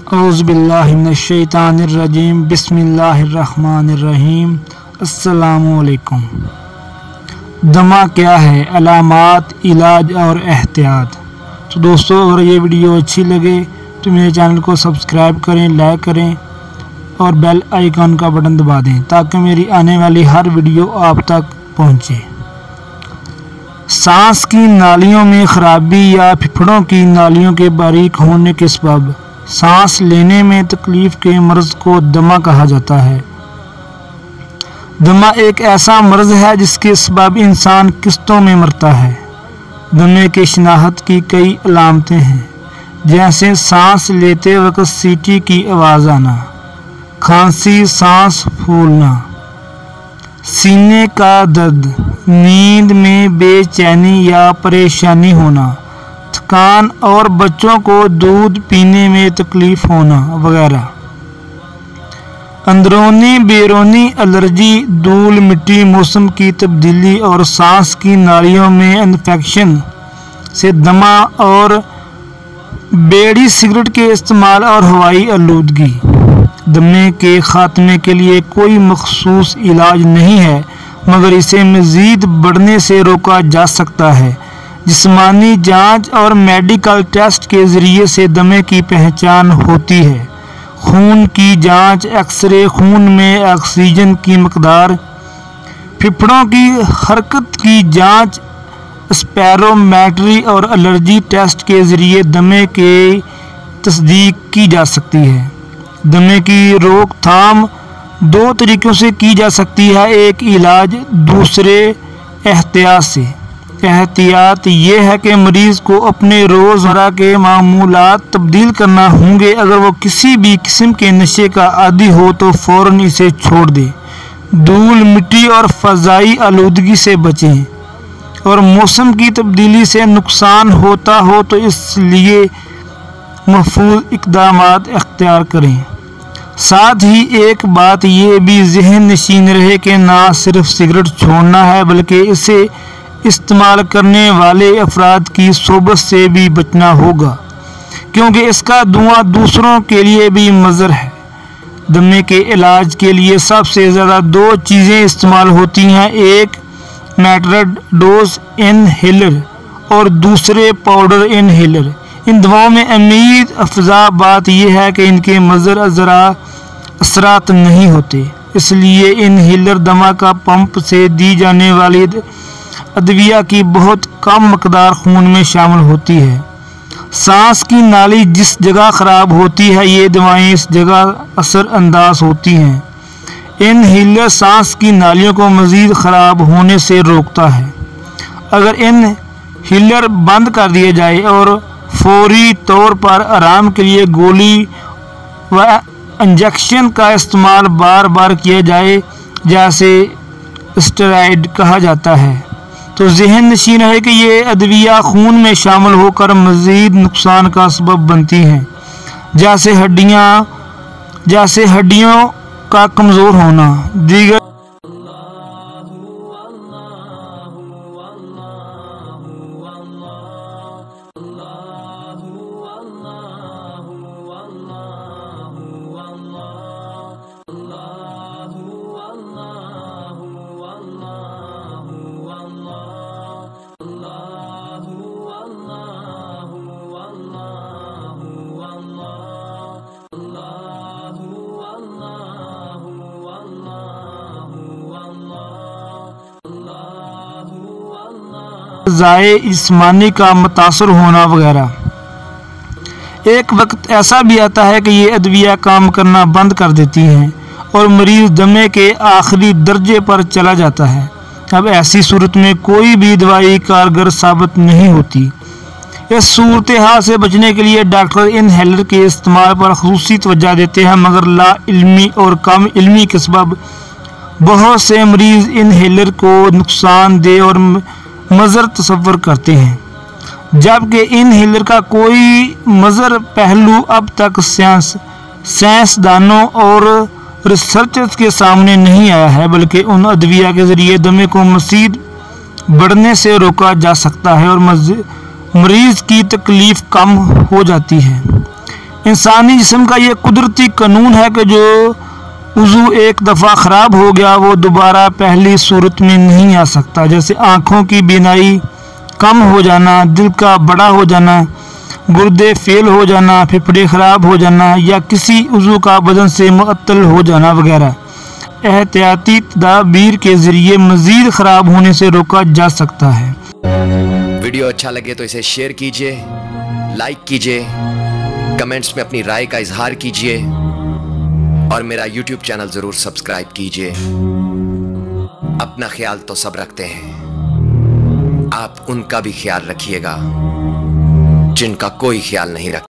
औज़ु बिल्लाहि मिनश्शैतानिर्रजीम बिस्मिल्लाहिर्रहमानिर्रहीम। अस्सलामुअलैकुम। दमा क्या है, अलामात, इलाज और एहतियात। तो दोस्तों, अगर ये वीडियो अच्छी लगे तो मेरे चैनल को सब्सक्राइब करें, लाइक करें और बेल आइकन का बटन दबा दें ताकि मेरी आने वाली हर वीडियो आप तक पहुंचे। सांस की नालियों में खराबी या फेफड़ों की नालियों के बारीक होने के सबब सांस लेने में तकलीफ के मर्ज को दमा कहा जाता है। दमा एक ऐसा मर्ज है जिसके सबब इंसान किस्तों में मरता है। दमे की शनाख्त की कई अलामतें हैं, जैसे सांस लेते वक्त सीटी की आवाज़ आना, खांसी, सांस फूलना, सीने का दर्द, नींद में बेचैनी या परेशानी होना, थकान और बच्चों को दूध पीने में तकलीफ होना वगैरह। अंदरूनी बैरूनी एलर्जी, धूल मिट्टी, मौसम की तब्दीली और सांस की नालियों में इन्फेक्शन से दमा और बीड़ी सिगरेट के इस्तेमाल और हवाई आलूदगी। दमे के खात्मे के लिए कोई मखसूस इलाज नहीं है, मगर इसे मज़ीद बढ़ने से रोका जा सकता है। जिस्मानी जांच और मेडिकल टेस्ट के ज़रिए से दमे की पहचान होती है। खून की जांच, एक्सरे, खून में ऑक्सीजन की मकदार, फेफड़ों की हरकत की जांच, स्पेरोमेट्री और एलर्जी टेस्ट के ज़रिए दमे की तस्दीक की जा सकती है। दमे की रोकथाम दो तरीक़ों से की जा सकती है, एक इलाज, दूसरे एहतियात से। एहतियात ये है कि मरीज़ को अपने रोज़मर्रा के मामूलात तब्दील करना होंगे। अगर वो किसी भी किस्म के नशे का आदी हो तो फ़ौरन इसे छोड़ दे। धूल मिट्टी और फ़ज़ाई आलूदगी से बचें और मौसम की तब्दीली से नुकसान होता हो तो इसलिए महफूज इक़दामात इख्तियार करें। साथ ही एक बात ये भी ज़हन नशीन रहे कि ना सिर्फ सिगरेट छोड़ना है, बल्कि इसे इस्तेमाल करने वाले अफराद की सोबत से भी बचना होगा, क्योंकि इसका धुआं दूसरों के लिए भी मुज़र है। दमे के इलाज के लिए सबसे ज़्यादा दो चीज़ें इस्तेमाल होती हैं, एक मेट्रोडोज इनहेलर और दूसरे पाउडर इनहेलर। इन दवाओं में उम्मीद अफजा बात यह है कि इनके मुज़र असरात नहीं होते, इसलिए इनहेलर दमा का पंप से दी जाने वाली अदविया की बहुत कम मकदार खून में शामिल होती है। सांस की नाली जिस जगह ख़राब होती है, ये दवाएं इस जगह असर अंदाज होती हैं। इनहेलर सांस की नालियों को मज़ीद ख़राब होने से रोकता है। अगर इनहेलर बंद कर दिए जाए और फौरी तौर पर आराम के लिए गोली व इंजेक्शन का इस्तेमाल बार बार किया जाए, जैसे स्टेरॉइड कहा जाता है, तो ज़हन नशीन है कि ये अदविया खून में शामिल होकर मज़ीद नुकसान का सबब बनती हैं, जैसे हड्डियों का कमज़ोर होना, दीगर ज़ाए जिस्मानी का मुतासर होना वगैरह। एक वक्त ऐसा भी आता है कि ये अदविया काम करना बंद कर देती हैं और मरीज़ दमे के आखिरी दर्जे पर चला जाता है। अब ऐसी सूरत में कोई भी दवाई कारगर साबित नहीं होती। इस सूरत हाल से बचने के लिए डॉक्टर इनहेलर के इस्तेमाल पर ख़ुसूसी तवज्जो देते हैं, मगर ला इल्मी और कम इल्मी के सबब बहुत से मरीज़ इनहेलर को नुकसानदेह और मज़र तस्वर करते हैं, जबकि इनहेलर का कोई मज़र पहलू अब तक साइंसदानों और रिसर्चर्स के सामने नहीं आया है, बल्कि उन अदविया के ज़रिए दमे को मज़ीद बढ़ने से रोका जा सकता है और मरीज़ की तकलीफ़ कम हो जाती है। انسانی جسم کا یہ قدرتی قانون ہے کہ جو عضو ایک دفعہ خراب ہو گیا وہ دوبارہ پہلی صورت میں نہیں آ سکتا، جیسے آنکھوں کی بینائی کم ہو جانا، دل کا بڑا ہو جانا، گردے فیل ہو جانا، پھیپھڑے خراب ہو جانا یا کسی عضو کا بدن سے معطل ہو جانا وغیرہ۔ احتیاطی تدابیر کے ذریعے مزید خراب ہونے سے روکا جا سکتا ہے۔ ویڈیو اچھا لگے تو اسے شیئر کیجئے، لائک کیجئے، کمنٹس میں اپنی رائے کا اظہار کیجئے اور میرا یوٹیوب چینل ضرور سبسکرائب کیجئے۔ اپنا خیال تو سب رکھتے ہیں، آپ ان کا بھی خیال رکھیے گا جن کا کوئی خیال نہیں رکھتا۔